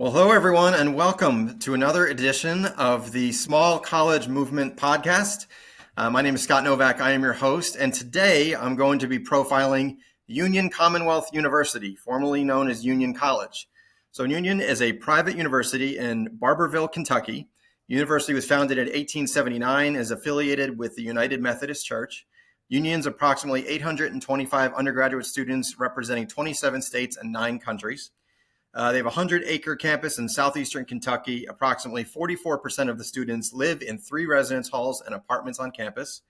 Well, hello, everyone, and welcome to another edition of the Small College Movement podcast. My name is Scott Novak. I am your host, and today I'm going to be profiling Union Commonwealth University, formerly known as Union College. So Union is a private university in Barberville, Kentucky. The university was founded in 1879, is affiliated with the United Methodist Church. Union's approximately 825 undergraduate students representing 27 states and 9 countries. They have a 100-acre campus in southeastern Kentucky. Approximately 44% of the students live in 3 residence halls and apartments on campus.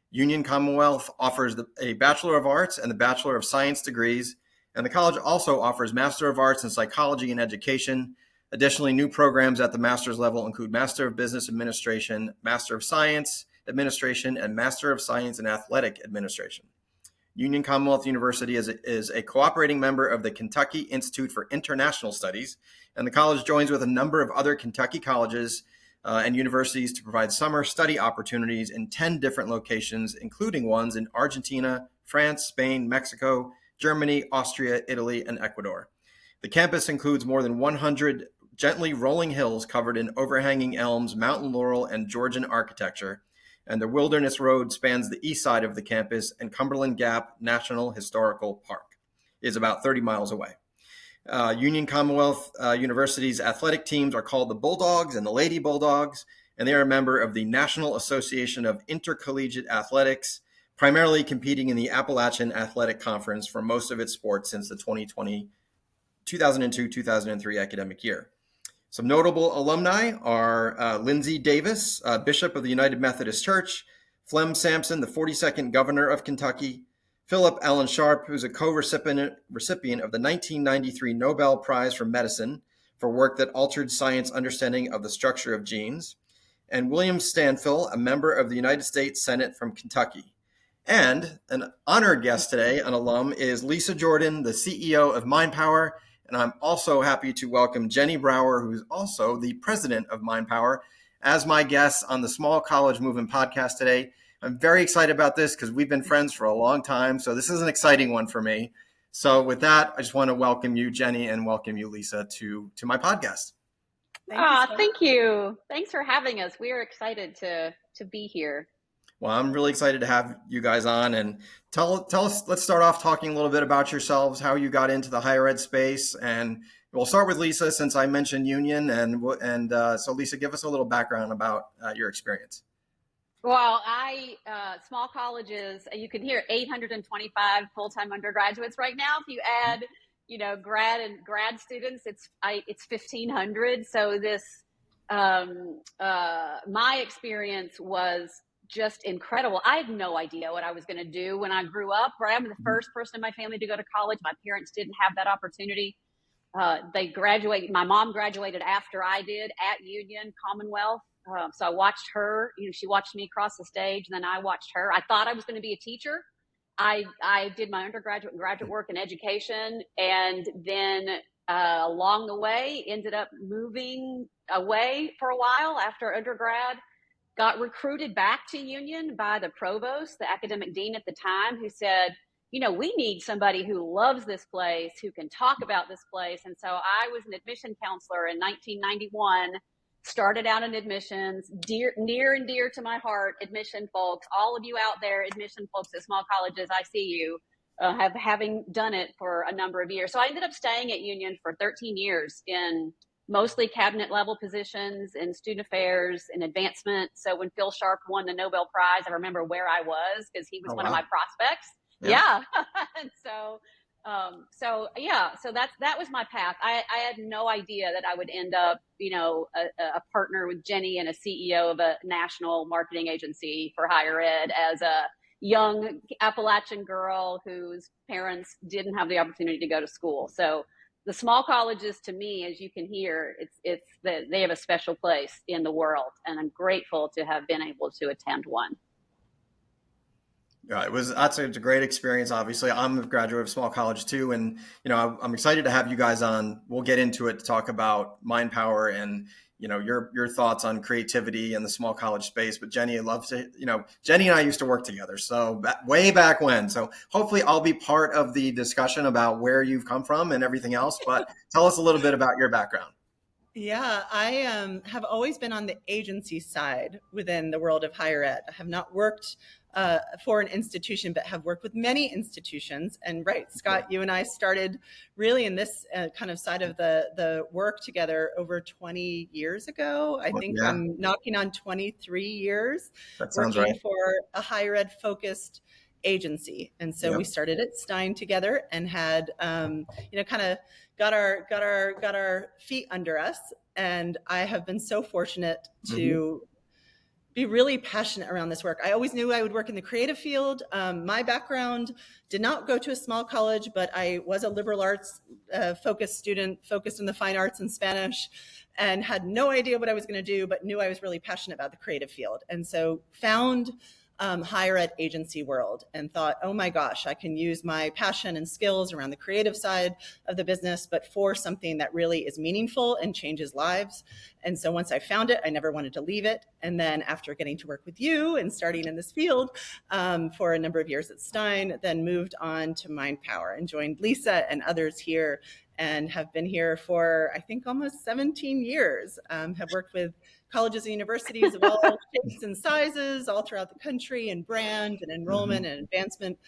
Union Commonwealth offers a Bachelor of Arts and the Bachelor of Science degrees, and the college also offers Master of Arts in Psychology and Education. Additionally, new programs at the master's level include Master of Business Administration, Master of Science Administration, and Master of Science in Athletic Administration. Union Commonwealth University is a cooperating member of the Kentucky Institute for International Studies, and the college joins with a number of other Kentucky colleges and universities to provide summer study opportunities in 10 different locations, including ones in Argentina, France, Spain, Mexico, Germany, Austria, Italy, and Ecuador. The campus includes more than 100 gently rolling hills covered in overhanging elms, mountain laurel, and Georgian architecture. And the Wilderness Road spans the east side of the campus, and Cumberland Gap National Historical Park is about 30 miles away. Union Commonwealth University's athletic teams are called the Bulldogs and the Lady Bulldogs, and they are a member of the National Association of Intercollegiate Athletics, primarily competing in the Appalachian Athletic Conference for most of its sports since the 2002-2003 academic year. Some notable alumni are Lindsay Davis, Bishop of the United Methodist Church, Flem Sampson, the 42nd Governor of Kentucky, Philip Allen Sharp, who's a co-recipient of the 1993 Nobel Prize for Medicine for work that altered science understanding of the structure of genes, and William Stanfill, a member of the United States Senate from Kentucky. And an honored guest today, an alum, is Lisa Jordan, the CEO of Mindpower. And I'm also happy to welcome Jenny Brower, who's also the president of Mindpower, as my guest on the Small College Movement podcast today. I'm very excited about this because we've been friends for a long time. So this is an exciting one for me. So with that, I just want to welcome you, Jenny, and welcome you, Lisa, to my podcast. Thank you. Thanks for having us. We are excited to be here. Well, I'm really excited to have you guys on, and tell us, let's start off talking a little bit about yourselves, how you got into the higher ed space, and we'll start with Lisa since I mentioned Union, and so Lisa, give us a little background about your experience. Well, small colleges, you can hear 825 full-time undergraduates right now. If you add, grad students, it's 1,500. So this, my experience was just incredible. I had no idea what I was going to do when I grew up, right? I'm the first person in my family to go to college. My parents didn't have that opportunity. They graduated. My mom graduated after I did at Union Commonwealth. So I watched her, she watched me cross the stage, and then I watched her. I thought I was going to be a teacher. I did my undergraduate and graduate work in education. And then along the way, ended up moving away for a while after undergrad. Got recruited back to Union by the provost, the academic dean at the time, who said, we need somebody who loves this place, who can talk about this place. And so I was an admission counselor in 1991, started out in admissions, near and dear to my heart, admission folks. All of you out there, admission folks at small colleges, I see you, having done it for a number of years. So I ended up staying at Union for 13 years in mostly cabinet level positions in student affairs and advancement. So when Phil Sharp won the Nobel Prize, I remember where I was because he was one of my prospects. Yeah. And so that was my path. I had no idea that I would end up, a partner with Jenny and a CEO of a national marketing agency for higher ed as a young Appalachian girl whose parents didn't have the opportunity to go to school. So the small colleges, to me, as you can hear, they have a special place in the world, and I'm grateful to have been able to attend one. Yeah, it's a great experience. Obviously, I'm a graduate of small college too, and I'm excited to have you guys on. We'll get into it to talk about Mindpower and your thoughts on creativity in the small college space. But Jenny, I'd love to, Jenny and I used to work together, so way back when. So hopefully I'll be part of the discussion about where you've come from and everything else. But tell us a little bit about your background. Yeah, I have always been on the agency side within the world of higher ed. I have not worked for an institution, but have worked with many institutions. And right, Scott, you and I started really in this kind of side of the work together over 20 years ago. I think Yeah, I'm knocking on 23 years that sounds working right. for a higher ed focused agency. And so we Yep. started at Stein together and had, kind of got our feet under us. And I have been so fortunate Hmm. to be really passionate around this work. I always knew I would work in the creative field. My background did not go to a small college, but I was a liberal arts focused student, focused in the fine arts and Spanish, and had no idea what I was going to do, but knew I was really passionate about the creative field. And so found higher ed agency world and thought, oh my gosh, I can use my passion and skills around the creative side of the business, but for something that really is meaningful and changes lives. And so once I found it, I never wanted to leave it. And then after getting to work with you and starting in this field for a number of years at Stein, then moved on to Mindpower and joined Lisa and others here and have been here for, I think, almost 17 years. Have worked with colleges and universities of all shapes and sizes all throughout the country, and brand and enrollment Hmm. and advancement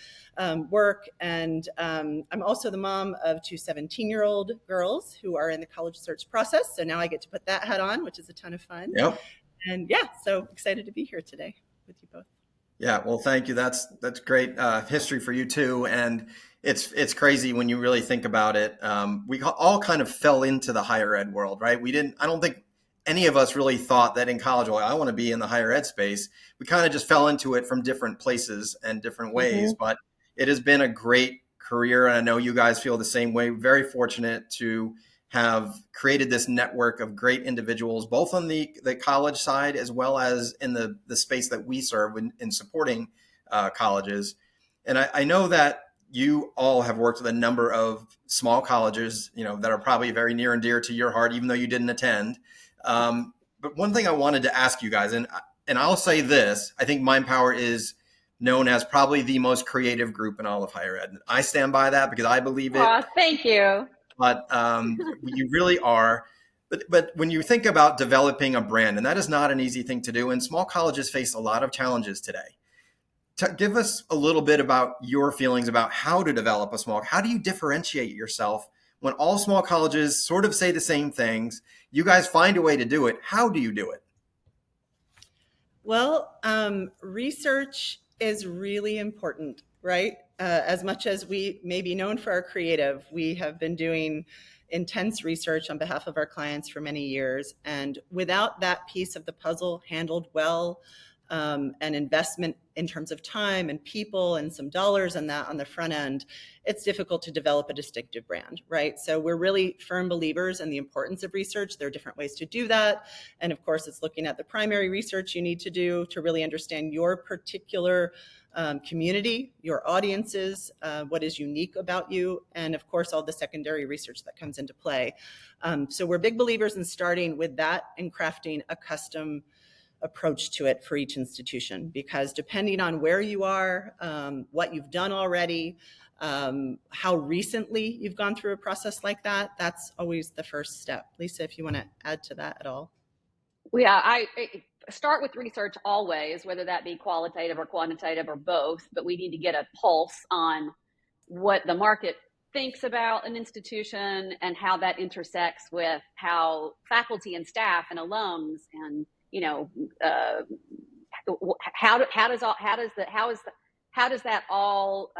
work. And I'm also the mom of two 17-year-old girls who are in the college search process. So now I get to put that hat on, which is a ton of fun. Yep. And yeah, so excited to be here today with you both. Yeah, well, thank you. That's great history for you too, and it's crazy when you really think about it. We all kind of fell into the higher ed world, right? We didn't. I don't think any of us really thought that in college, well, I want to be in the higher ed space. We kind of just fell into it from different places and different ways. Mm-hmm. But it has been a great career, and I know you guys feel the same way. Very fortunate to have created this network of great individuals, both on the college side as well as in the space that we serve in supporting colleges. And I know that you all have worked with a number of small colleges, that are probably very near and dear to your heart, even though you didn't attend. But one thing I wanted to ask you guys, and I'll say this, I think Mindpower is known as probably the most creative group in all of higher ed. I stand by that because I believe it. Oh, thank you. But you really are. But when you think about developing a brand, and that is not an easy thing to do, and small colleges face a lot of challenges today. Give us a little bit about your feelings about how to develop how do you differentiate yourself when all small colleges sort of say the same things? You guys find a way to do it. How do you do it? Well, research is really important, right? As much as we may be known for our creative, we have been doing intense research on behalf of our clients for many years. And without that piece of the puzzle handled well, and investment in terms of time and people and some dollars and that on the front end, it's difficult to develop a distinctive brand, right? So we're really firm believers in the importance of research. There are different ways to do that. And of course, it's looking at the primary research you need to do to really understand your particular community, your audiences, what is unique about you, and of course, all the secondary research that comes into play. So we're big believers in starting with that and crafting a custom approach to it for each institution, because depending on where you are, what you've done already, how recently you've gone through a process like that, that's always the first step. Lisa, if you want to add to that at all. Yeah, I start with research always, whether that be qualitative or quantitative or both, but we need to get a pulse on what the market thinks about an institution and how that intersects with how faculty and staff and alums and how does that all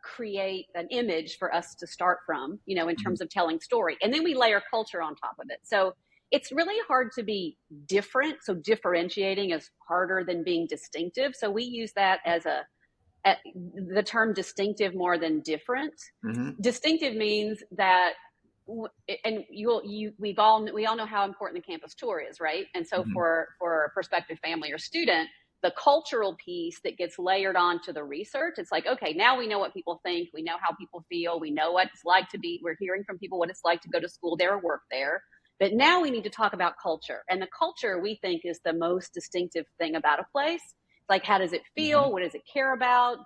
create an image for us to start from, in terms of telling story, and then we layer culture on top of it. So it's really hard to be different. So differentiating is harder than being distinctive. So we use that as the term distinctive more than different. Mm-hmm. Distinctive means that, and we all know how important the campus tour is, right? And so Mm-hmm. for a prospective family or student, the cultural piece that gets layered onto the research, it's like, okay, now we know what people think, we know how people feel, we know what it's like we're hearing from people what it's like to go to school there or work there. But now we need to talk about culture. And the culture, we think, is the most distinctive thing about a place. Like, how does it feel? Mm-hmm. What does it care about?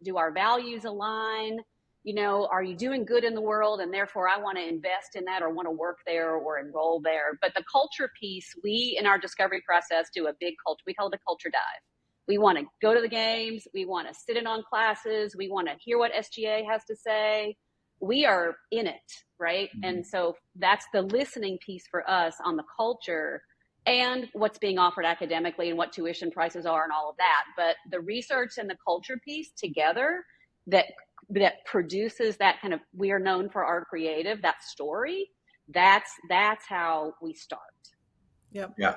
Do our values align? are you doing good in the world? And therefore I want to invest in that or want to work there or enroll there. But the culture piece, we in our discovery process do a big culture. We call it a culture dive. We want to go to the games. We want to sit in on classes. We want to hear what SGA has to say. We are in it, right? Mm-hmm. And so that's the listening piece for us on the culture and what's being offered academically and what tuition prices are and all of that. But the research and the culture piece together that produces that kind of, we are known for our creative, that story, that's how we start. Yep. Yeah.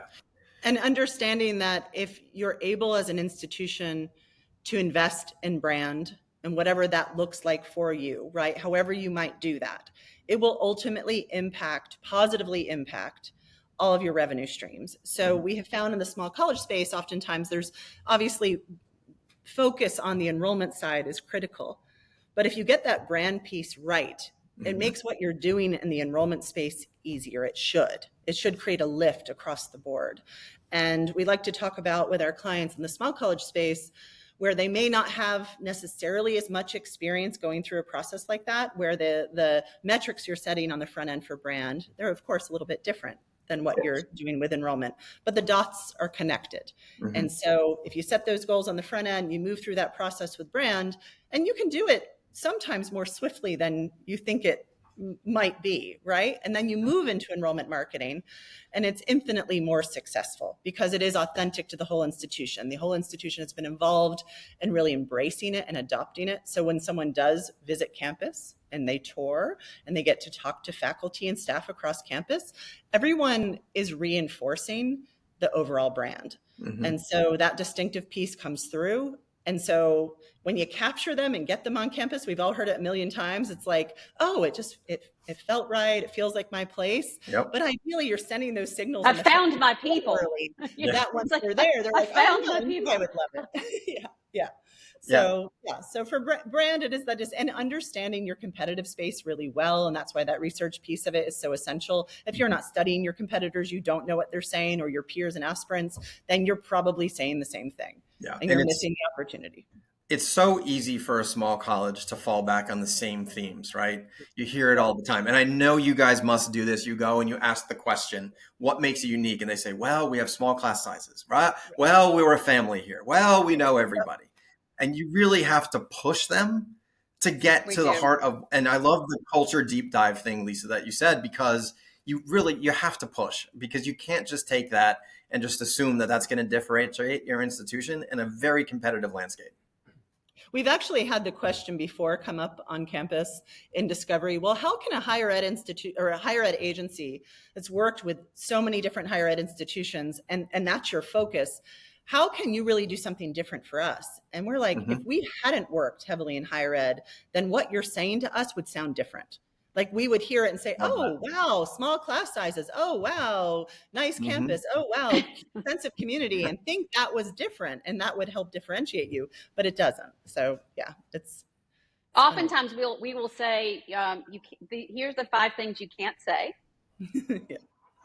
And understanding that if you're able as an institution to invest in brand and whatever that looks like for you, right? However you might do that, it will ultimately positively impact all of your revenue streams. So we have found in the small college space, oftentimes there's obviously focus on the enrollment side is critical. But if you get that brand piece right, it makes what you're doing in the enrollment space easier. It should create a lift across the board. And we like to talk about with our clients in the small college space, where they may not have necessarily as much experience going through a process like that, where the metrics you're setting on the front end for brand, they're of course a little bit different than what you're doing with enrollment, but the dots are connected. Mm-hmm. And so if you set those goals on the front end, you move through that process with brand, and you can do it sometimes more swiftly than you think it might be, right? And then you move into enrollment marketing, and it's infinitely more successful because it is authentic to the whole institution. The whole institution has been involved in really embracing it and adopting it. So when someone does visit campus and they tour and they get to talk to faculty and staff across campus, everyone is reinforcing the overall brand. Mm-hmm. And so that distinctive piece comes through. And so when you capture them and get them on campus, we've all heard it a million times. It's like, oh, it felt right. It feels like my place. Yep. But ideally, you're sending those signals. I found my people. Yeah. That once they're there, they're like, I found my people. I would love it. Yeah. So for brand, it is that and understanding your competitive space really well. And that's why that research piece of it is so essential. If you're not studying your competitors, you don't know what they're saying, or your peers and aspirants, then you're probably saying the same thing. Yeah. And you're missing the opportunity. It's so easy for a small college to fall back on the same themes, right? You hear it all the time. And I know you guys must do this. You go and you ask the question, what makes it unique? And they say, well, we have small class sizes, right? Well, we were a family here. Well, we know everybody. And you really have to push them to get to the heart of, and I love the culture deep dive thing, Lisa, that you said, because you have to push, because you can't just take that and just assume that that's going to differentiate your institution in a very competitive landscape. We've actually had the question before come up on campus in discovery. Well, how can a higher ed institute or a higher ed agency that's worked with so many different higher ed institutions, and that's your focus, how can you really do something different for us? And we're like, if we hadn't worked heavily in higher ed, then what you're saying to us would sound different. Like we would hear it and say, oh, wow, small class sizes. Oh, wow, nice campus. Oh, wow, sense of community, and think that was different. And that would help differentiate you, but it doesn't. So yeah, it's. Oftentimes we will say, here's the 5 things you can't say.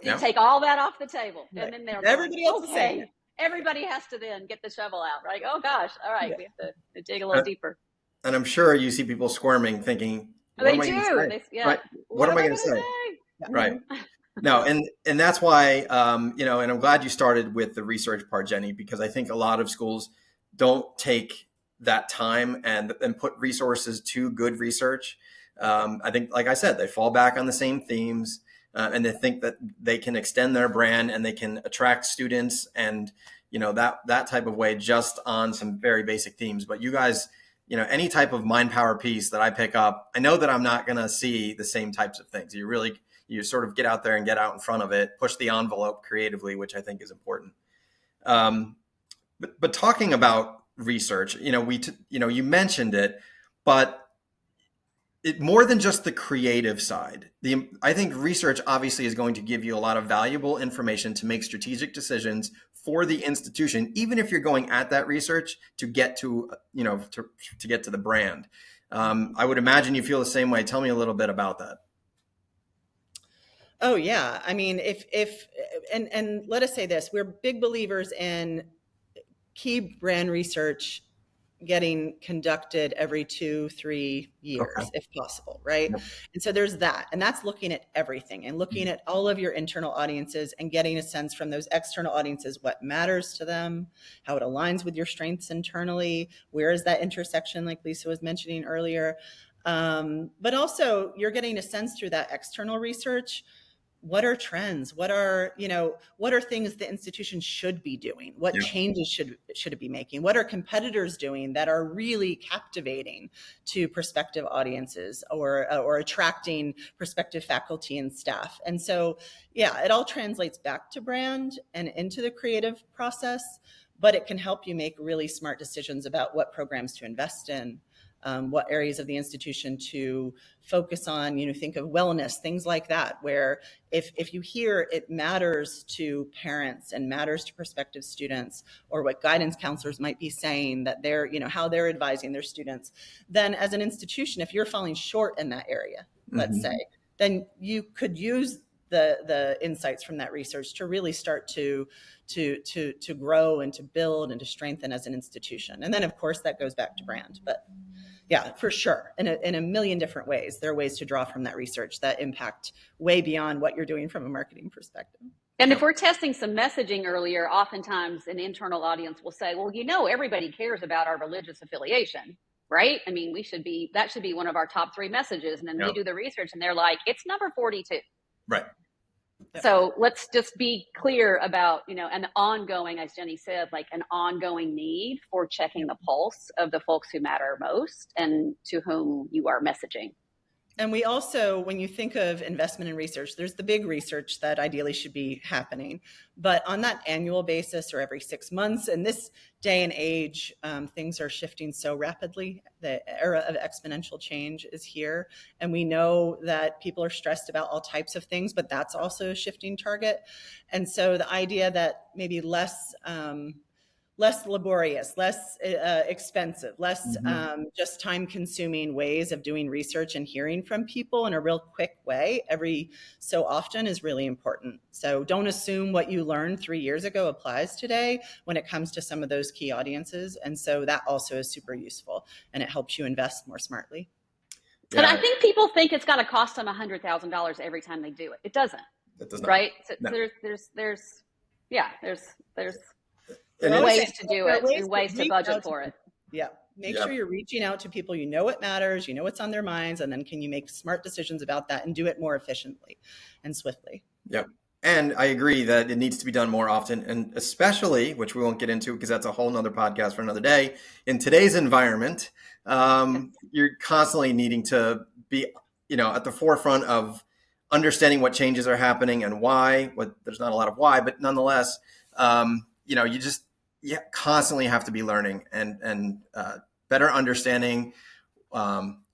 You take all that off the table. Right. And then they're everybody else is saying it. Everybody has to then get the shovel out, right? Oh gosh, all right, we have to dig a little deeper. And I'm sure you see people squirming, thinking, they do. Right. What am I going to say? Right. No, and that's why, and I'm glad you started with the research part, Jenny, because I think a lot of schools don't take that time and put resources to good research. I think, like I said, they fall back on the same themes, and they think that they can extend their brand and they can attract students and, that type of way just on some very basic themes. But you guys, any type of Mindpower piece that I pick up, I know that I'm not going to see the same types of things. You sort of get out there and get out in front of it, push the envelope creatively, which I think is important. But talking about research, you mentioned it, but it more than just the creative side. I think research obviously is going to give you a lot of valuable information to make strategic decisions for the institution, even if you're going at that research to get to, to get to the brand. I would imagine you feel the same way. Tell me a little bit about that. Oh yeah. I mean, and let us say this, we're big believers in key brand research getting conducted every 2-3 years, Okay. if possible, right? Yep. And so there's that, and that's looking at everything and looking at all of your internal audiences and getting a sense from those external audiences what matters to them, how it aligns with your strengths internally, where is that intersection, like Lisa was mentioning earlier. But also you're getting a sense through that external research. What are trends? What are things the institution should be doing? What changes should it be making? What are competitors doing that are really captivating to prospective audiences or attracting prospective faculty and staff? And so, yeah, it all translates back to brand and into the creative process, but it can help you make really smart decisions about what programs to invest in. What areas of the institution to focus on, think of wellness, things like that, where if you hear it matters to parents and matters to prospective students, or what guidance counselors might be saying that they're, how they're advising their students, then as an institution, if you're falling short in that area, let's say, then you could use the insights from that research to really start to grow and to build and to strengthen as an institution. And then of course that goes back to brand, but yeah, for sure. In a million different ways, there are ways to draw from that research that impact way beyond what you're doing from a marketing perspective. And if we're testing some messaging earlier, oftentimes an internal audience will say, well, everybody cares about our religious affiliation, right? I mean, that should be one of our top 3 messages. And then we do the research and they're like, it's number 42. Right. So let's just be clear about, an ongoing, as Jenny said, like an ongoing need for checking the pulse of the folks who matter most and to whom you are messaging. And we also, when you think of investment in research, there's the big research that ideally should be happening. But on that annual basis or every 6 months, in this day and age, things are shifting so rapidly. The era of exponential change is here. And we know that people are stressed about all types of things, but that's also a shifting target. And so the idea that maybe less laborious, less expensive, less just time-consuming ways of doing research and hearing from people in a real quick way every so often is really important. So don't assume what you learned 3 years ago applies today when it comes to some of those key audiences. And so that also is super useful, and it helps you invest more smartly. But I think people think it's got to cost them $100,000 every time they do it. It doesn't. It does not. Right? So No. There's And ways to do it and ways to budget for it. Yeah. Make sure you're reaching out to people, what matters, what's on their minds, and then can you make smart decisions about that and do it more efficiently and swiftly. Yep. And I agree that it needs to be done more often, and especially, which we won't get into because that's a whole nother podcast for another day, in today's environment, you're constantly needing to be, at the forefront of understanding what changes are happening and why. There's not a lot of why, but nonetheless, you constantly have to be learning and better understanding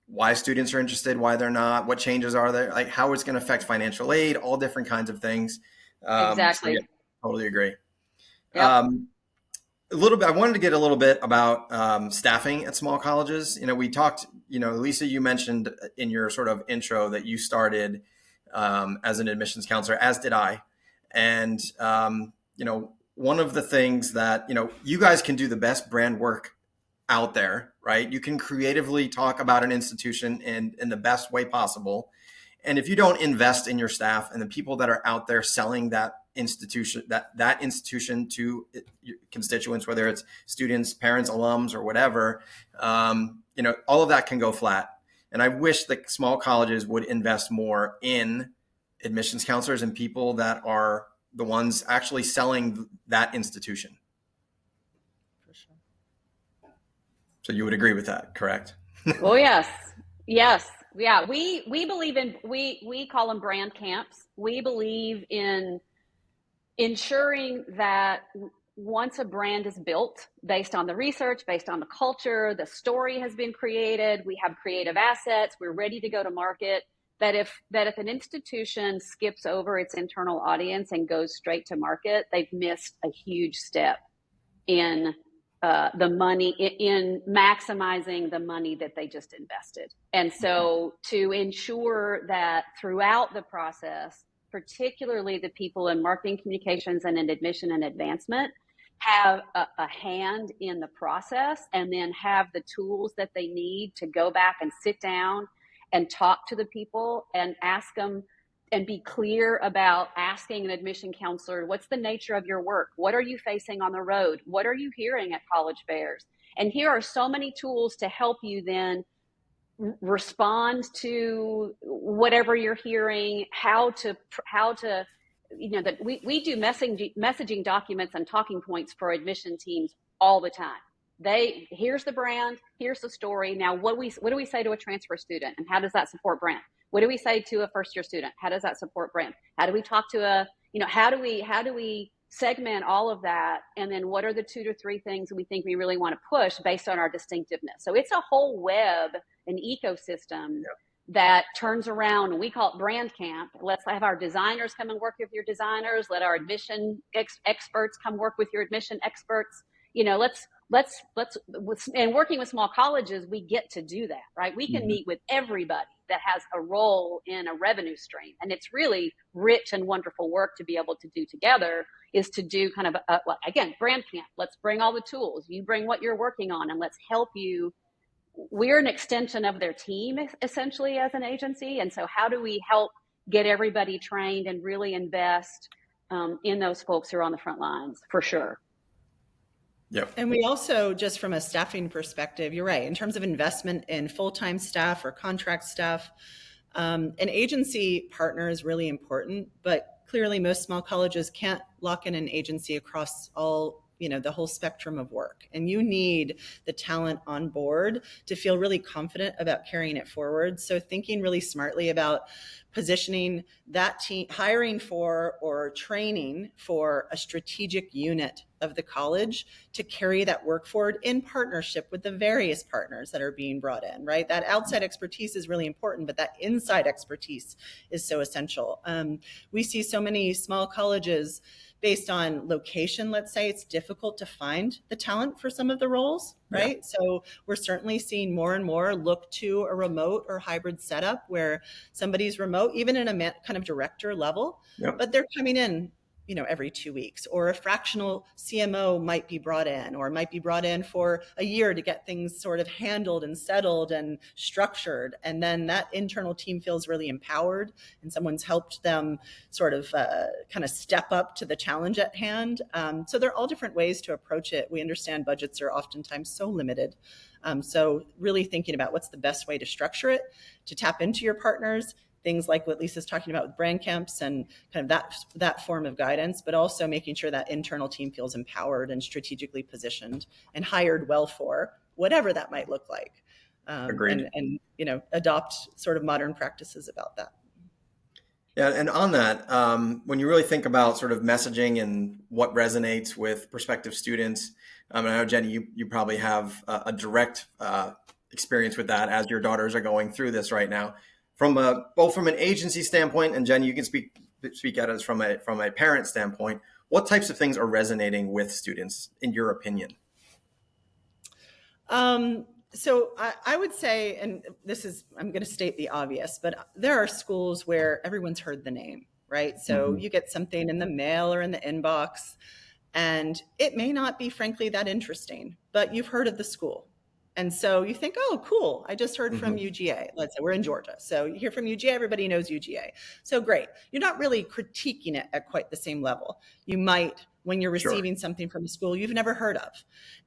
why students are interested, why they're not, what changes are there, like how it's going to affect financial aid, all different kinds of things. Exactly. So, totally agree. Yep. A little bit, I wanted to get a little bit about staffing at small colleges. We talked, Lisa, you mentioned in your sort of intro that you started as an admissions counselor, as did I. And, one of the things that, you guys can do the best brand work out there, right? You can creatively talk about an institution in the best way possible. And if you don't invest in your staff and the people that are out there selling that institution, that institution to your constituents, whether it's students, parents, alums, or whatever, all of that can go flat. And I wish that small colleges would invest more in admissions counselors and people that are the ones actually selling that institution. For sure. So you would agree with that, correct? Well, yes. Yeah. We believe in, we call them brand camps. We believe in ensuring that once a brand is built based on the research, based on the culture, the story has been created, we have creative assets, we're ready to go to market, that if an institution skips over its internal audience and goes straight to market, they've missed a huge step in the money, in maximizing the money that they just invested. And so to ensure that throughout the process, particularly the people in marketing communications and in admission and advancement, have a hand in the process, and then have the tools that they need to go back and sit down and talk to the people and ask them and be clear about asking an admission counselor, what's the nature of your work? What are you facing on the road? What are you hearing at college fairs? And here are so many tools to help you then respond to whatever you're hearing, how to that we do messaging documents and talking points for admission teams all the time. Here's the brand, here's the story. Now, what do we say to a transfer student, and how does that support brand? What do we say to a first year student? How does that support brand? How do we talk to how do we segment all of that? And then what are the 2 to 3 things we think we really want to push based on our distinctiveness? So it's a whole web, an ecosystem that turns around, and we call it brand camp. Let's have our designers come and work with your designers. Let our admission experts come work with your admission experts. Let's and working with small colleges, we get to do that, right? We can meet with everybody that has a role in a revenue stream. And it's really rich and wonderful work to be able to do together, is to do kind of, again, brand camp. Let's bring all the tools. You bring what you're working on, and let's help you. We're an extension of their team, essentially, as an agency. And so how do we help get everybody trained and really invest in those folks who are on the front lines, for sure. Yep. And we also, just from a staffing perspective, you're right, in terms of investment in full-time staff or contract staff, an agency partner is really important, but clearly most small colleges can't lock in an agency across all, the whole spectrum of work. And you need the talent on board to feel really confident about carrying it forward. So thinking really smartly about positioning that team, hiring for or training for a strategic unit of the college to carry that work forward in partnership with the various partners that are being brought in, right? That outside expertise is really important, but that inside expertise is so essential. We see so many small colleges based on location, let's say, it's difficult to find the talent for some of the roles, right? Yeah. So we're certainly seeing more and more look to a remote or hybrid setup where somebody's remote, even in a kind of director level, but they're coming in, every 2 weeks, or a fractional CMO might be brought in, or might be brought in for a year to get things sort of handled and settled and structured. And then that internal team feels really empowered, and someone's helped them sort of kind of step up to the challenge at hand. So there are all different ways to approach it. We understand budgets are oftentimes so limited. So really thinking about what's the best way to structure it, to tap into your partners, things like what Lisa's talking about with brand camps and kind of that form of guidance, but also making sure that internal team feels empowered and strategically positioned and hired well for whatever that might look like. Agreed. And adopt sort of modern practices about that. Yeah, and on that, when you really think about sort of messaging and what resonates with prospective students, I know, Jenny, you probably have a direct experience with that as your daughters are going through this right now. Both from an agency standpoint, and Jen, you can speak at us from a parent standpoint. What types of things are resonating with students, in your opinion? So I would say, and I'm going to state the obvious, but there are schools where everyone's heard the name, right? So you get something in the mail or in the inbox, and it may not be, frankly, that interesting, but you've heard of the school. And so you think, oh, cool, I just heard from UGA. Let's say we're in Georgia. So you hear from UGA, everybody knows UGA. So great. You're not really critiquing it at quite the same level. You might, when you're receiving something from a school you've never heard of.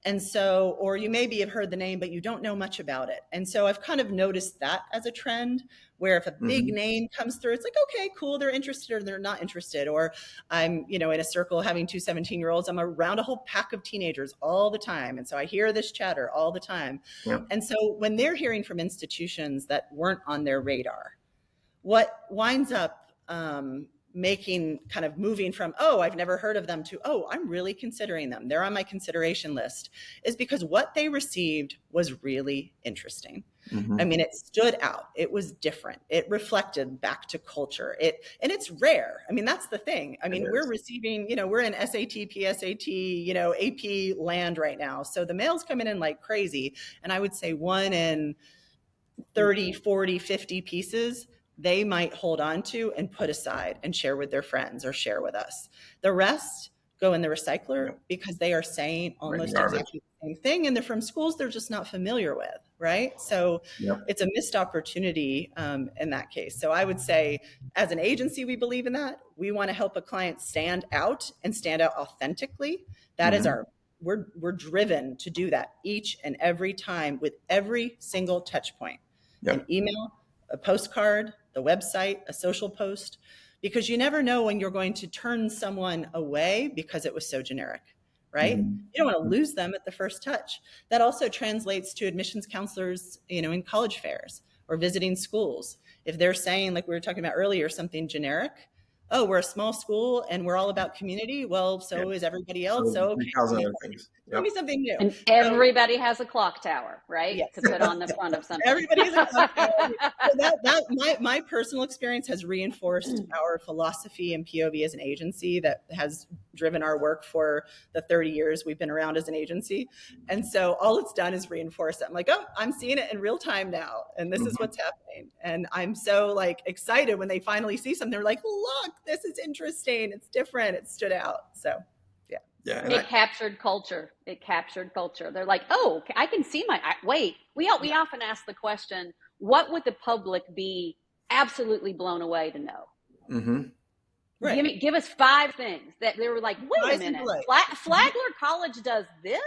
And so, or you maybe have heard the name, but you don't know much about it. And so I've kind of noticed that as a trend, where if a big name comes through, it's like, okay, cool, they're interested or they're not interested. Or I'm, in a circle having 2 17-year-olds, I'm around a whole pack of teenagers all the time. And so I hear this chatter all the time. Yeah. And so when they're hearing from institutions that weren't on their radar, what winds up making kind of moving from, oh, I've never heard of them, to, oh, I'm really considering them, they're on my consideration list, is because what they received was really interesting. I mean, it stood out. It was different. It reflected back to culture. And it's rare. I mean, that's the thing. I mean, we're receiving, we're in SAT, PSAT, AP land right now. So the mail's coming in like crazy. And I would say 1 in 30, 40, 50 pieces they might hold on to and put aside and share with their friends or share with us. The rest go in the recycler because they are saying almost exactly the same thing. And they're from schools they're just not familiar with, right? So it's a missed opportunity in that case. So I would say as an agency, we believe in that. We want to help a client stand out and stand out authentically. That is we're driven to do that each and every time with every single touch point. An email, a postcard, the website, a social post, because you never know when you're going to turn someone away because it was so generic, right? You don't want to lose them at the first touch. That also translates to admissions counselors, in college fairs or visiting schools. If they're saying, like we were talking about earlier, something generic, oh, we're a small school and we're all about community. Well, so is everybody else. So okay, tell me something new. And everybody has a clock tower, right? Yes. To put on the front of something. Everybody has a clock tower. So my personal experience has reinforced our philosophy and POV as an agency that has driven our work for the 30 years we've been around as an agency. And so all it's done is reinforce it. I'm like, oh, I'm seeing it in real time now. And this is what's happening. And I'm so excited when they finally see something. They're like, look, this is interesting. It's different. It stood out. So yeah. It captured culture. They're like, oh, I can see wait. We often ask the question, what would the public be absolutely blown away to know? Right. Give us 5 things that they were like, wait a minute, Flagler College does this?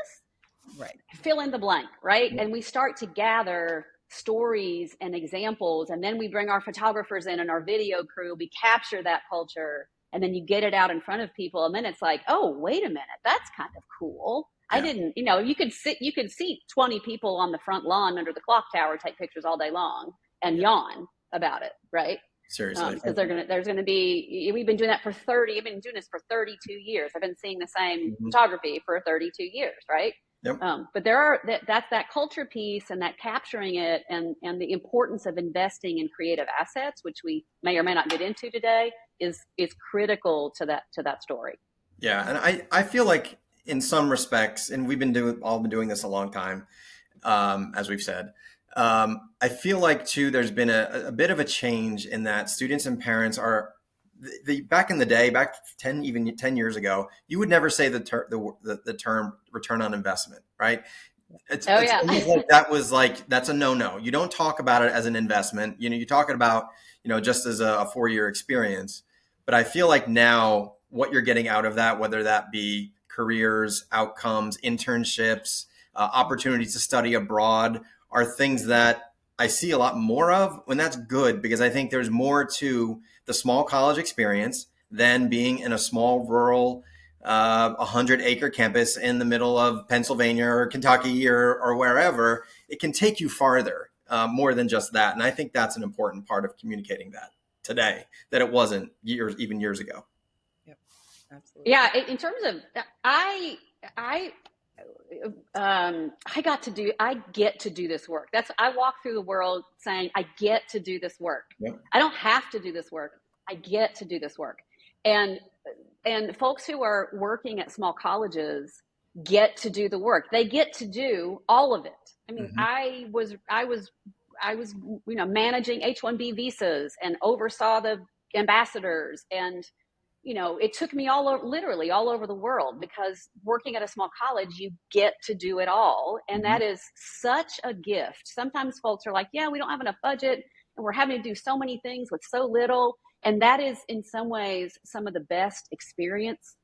Right. Fill in the blank, right? And we start to gather stories and examples, and then we bring our photographers in and our video crew. We capture that culture. And then you get it out in front of people, and then it's like, oh, wait a minute, that's kind of cool. I didn't, you could see 20 people on the front lawn under the clock tower, take pictures all day long and yawn about it, right? Seriously. Because there's going to be, we've been doing that I've been doing this for 32 years. I've been seeing the same photography for 32 years, right? Yep. But that's that culture piece and that capturing it and the importance of investing in creative assets, which we may or may not get into today, is critical to that story. Yeah, and I feel like in some respects, and we've been doing this a long time, as we've said. I feel like too, there's been a bit of a change in that students and parents are. Back in the day, back 10 years ago, you would never say the term return on investment, right? It's like that's a no-no. You don't talk about it as an investment. You talk about, just as a 4-year experience. But I feel like now what you're getting out of that, whether that be careers, outcomes, internships, opportunities to study abroad, are things that I see a lot more of, when that's good, because I think there's more to the small college experience than being in a small rural 100-acre campus in the middle of Pennsylvania or Kentucky or wherever. It can take you farther, more than just that. And I think that's an important part of communicating that today, that it wasn't even years ago. Yep, absolutely. Yeah, in terms of, I get to do this work. I walk through the world saying, I get to do this work. Yep. I don't have to do this work. I get to do this work. And folks who are working at small colleges get to do the work. They get to do all of it. I mean, I was managing H-1B visas and oversaw the ambassadors, and it took me literally all over the world, because working at a small college, you get to do it all. And that is such a gift. Sometimes folks are like, yeah, we don't have enough budget and we're having to do so many things with so little. And that is in some ways some of the best experience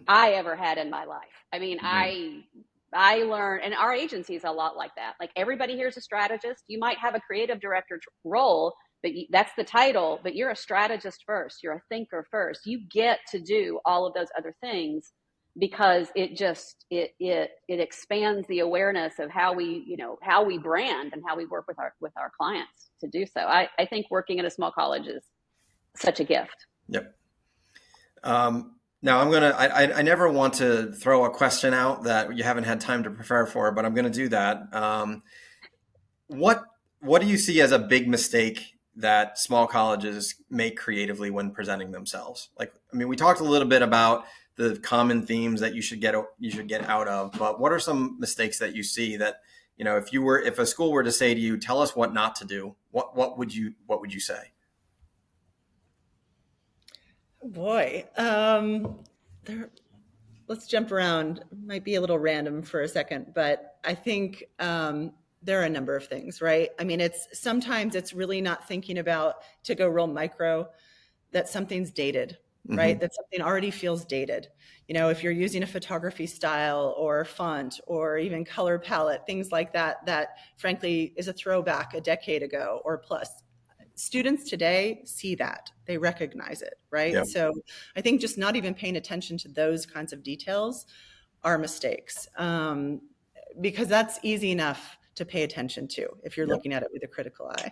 I ever had in my life. I mean, I learned, and our agency is a lot like that. Like, everybody here is a strategist. You might have a creative director role, but that's the title, but you're a strategist first. You're a thinker first. You get to do all of those other things, because it expands the awareness of how we brand and how we work with our clients to do so. I think working at a small college is such a gift. Yep. Now I never want to throw a question out that you haven't had time to prepare for, but I'm going to do that. What do you see as a big mistake that small colleges make creatively when presenting themselves? We talked a little bit about the common themes that you should get out of, but what are some mistakes that you see that, if a school were to say to you, tell us what not to do, what would you say? Boy, let's jump around. Might be a little random for a second, but I think there are a number of things, right? I mean, sometimes it's really not thinking about, to go real micro, that something's dated, right? That something already feels dated. If you're using a photography style or font or even color palette, things like that, that frankly is a throwback a decade ago or plus. Students today see that, they recognize it, right? Yeah. So I think just not even paying attention to those kinds of details are mistakes, because that's easy enough to pay attention to if you're looking at it with a critical eye.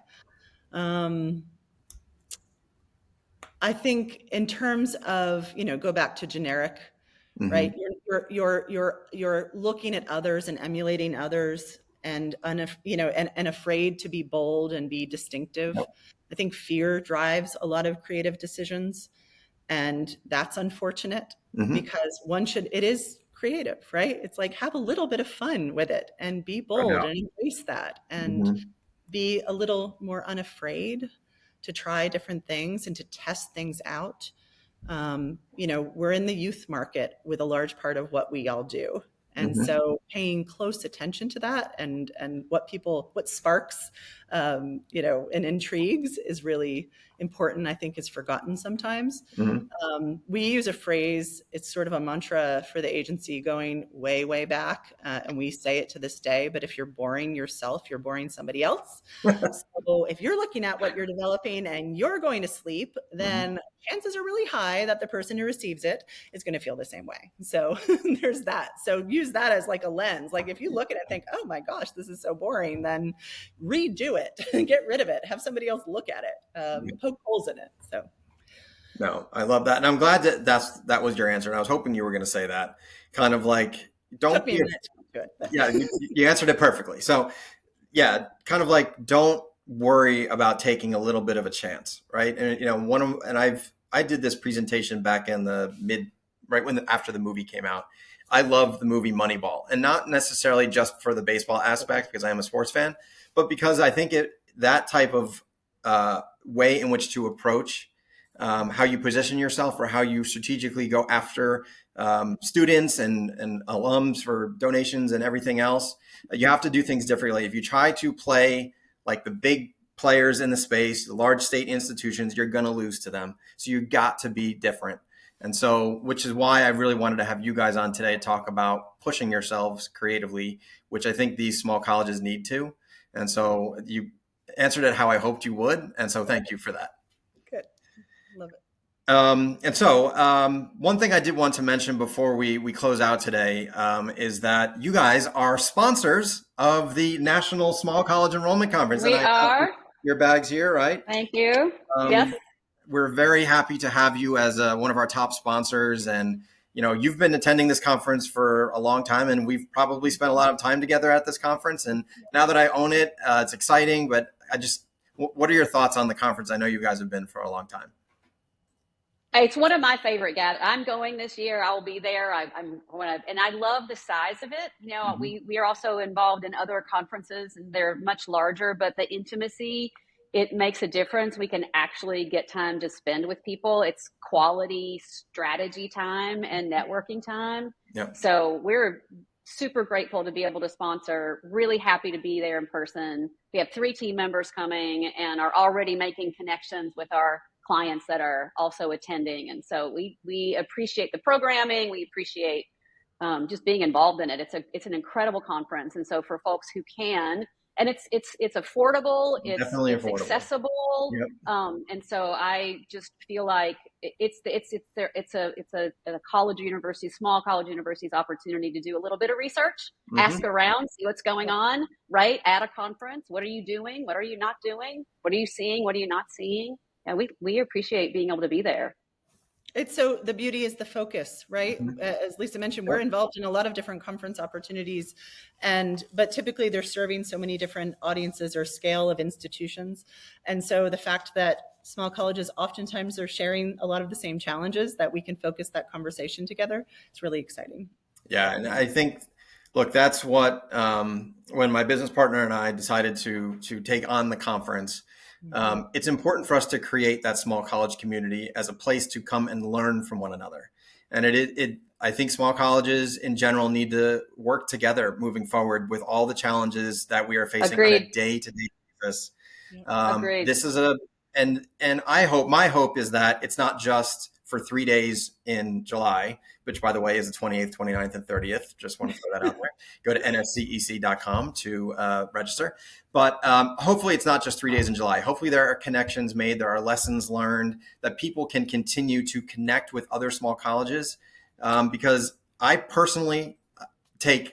I think in terms of, go back to generic, right? You're looking at others and emulating others, and and afraid to be bold and be distinctive. I think fear drives a lot of creative decisions, and that's unfortunate because it is creative, right? It's like, have a little bit of fun with it and be bold and embrace that and be a little more unafraid to try different things and to test things out. We're in the youth market with a large part of what we all do. And so paying close attention to that and what sparks, and intrigues is really important. I think is forgotten sometimes. We use a phrase, it's sort of a mantra for the agency going way, way back. And we say it to this day, but if you're boring yourself, you're boring somebody else. So if you're looking at what you're developing and you're going to sleep, then chances are really high that the person who receives it is going to feel the same way. So there's that. So use that as like a lens. Like if you look at it and think, oh my gosh, this is so boring, then redo it, get rid of it, have somebody else look at it, poke holes in it. So. No, I love that. And I'm glad that was your answer. And I was hoping you were going to say that, kind of like, don't be, you answered it perfectly. So yeah, kind of like, don't worry about taking a little bit of a chance. Right. And, I did this presentation back in after the movie came out. I love the movie Moneyball, and not necessarily just for the baseball aspect because I am a sports fan, but because I think that type of way in which to approach how you position yourself or how you strategically go after students and alums for donations and everything else. You have to do things differently. If you try to play like the big players in the space, the large state institutions, you're going to lose to them. So you got to be different. And so, which is why I really wanted to have you guys on today to talk about pushing yourselves creatively, which I think these small colleges need to. And so you answered it how I hoped you would. And so thank you for that. Good. Love it. And so one thing I did want to mention before we close out today is that you guys are sponsors of the National Small College Enrollment Conference. We are. Your bags here, right? Thank you. Yes. We're very happy to have you as one of our top sponsors. And, you've been attending this conference for a long time, and we've probably spent a lot of time together at this conference. And now that I own it, it's exciting. But what are your thoughts on the conference? I know you guys have been for a long time. It's one of my favorite gatherings. I'm going this year. I'll be there. And I love the size of it. We are also involved in other conferences, and they're much larger, but the intimacy, it makes a difference. We can actually get time to spend with people. It's quality strategy time and networking time. Yep. So we're super grateful to be able to sponsor, really happy to be there in person. We have 3 team members coming and are already making connections with our clients that are also attending. And so we appreciate the programming. We appreciate just being involved in it. It's an incredible conference. And so for folks who can, and it's affordable, it's accessible. Yep. And so I just feel like it's a college university, small college university's opportunity to do a little bit of research, ask around, see what's going on, right? At a conference, what are you doing? What are you not doing? What are you seeing? What are you not seeing? And we appreciate being able to be there. So the beauty is the focus, right? As Lisa mentioned, we're involved in a lot of different conference opportunities, but typically they're serving so many different audiences or scale of institutions. And so the fact that small colleges oftentimes are sharing a lot of the same challenges, that we can focus that conversation together, it's really exciting. Yeah, and I think, look, that's what, when my business partner and I decided to take on the conference, it's important for us to create that small college community as a place to come and learn from one another. And I think small colleges in general need to work together moving forward with all the challenges that we are facing on a Agreed. day-to-day basis. Agreed. This is and my hope is that it's not just for 3 days in July, which by the way is the 28th, 29th, and 30th. Just want to throw that out there. Go to nscec.com to register. But hopefully it's not just 3 days in July. Hopefully there are connections made. There are lessons learned that people can continue to connect with other small colleges. Because I personally it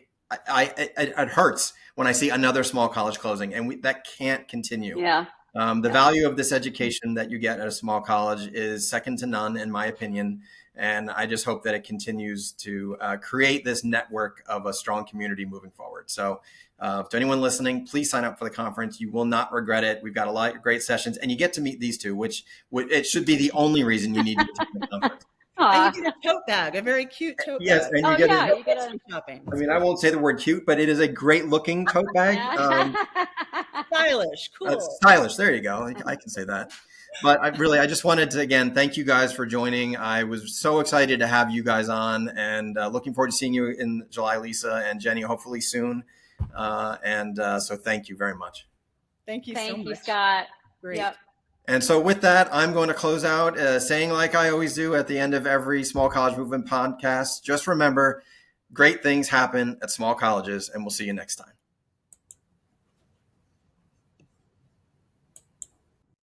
hurts when I see another small college closing, and that can't continue. Yeah. The value of this education that you get at a small college is second to none, in my opinion. And I just hope that it continues to create this network of a strong community moving forward. So to anyone listening, please sign up for the conference. You will not regret it. We've got a lot of great sessions, and you get to meet these two, which it should be the only reason you need to attend the conference. And you get a tote bag, a very cute tote bag. Yes, and you get a shopping. I mean, I won't say the word cute, but it is a great looking tote bag. Stylish, cool. Stylish. There you go. I can say that. But I just wanted to, again, thank you guys for joining. I was so excited to have you guys on, and looking forward to seeing you in July, Lisa and Jenny, hopefully soon. So thank you very much. Thank you so much. Thank you, Scott. Great. Yep. And so with that, I'm going to close out saying, like I always do at the end of every Small College Movement podcast, just remember, great things happen at small colleges, and we'll see you next time.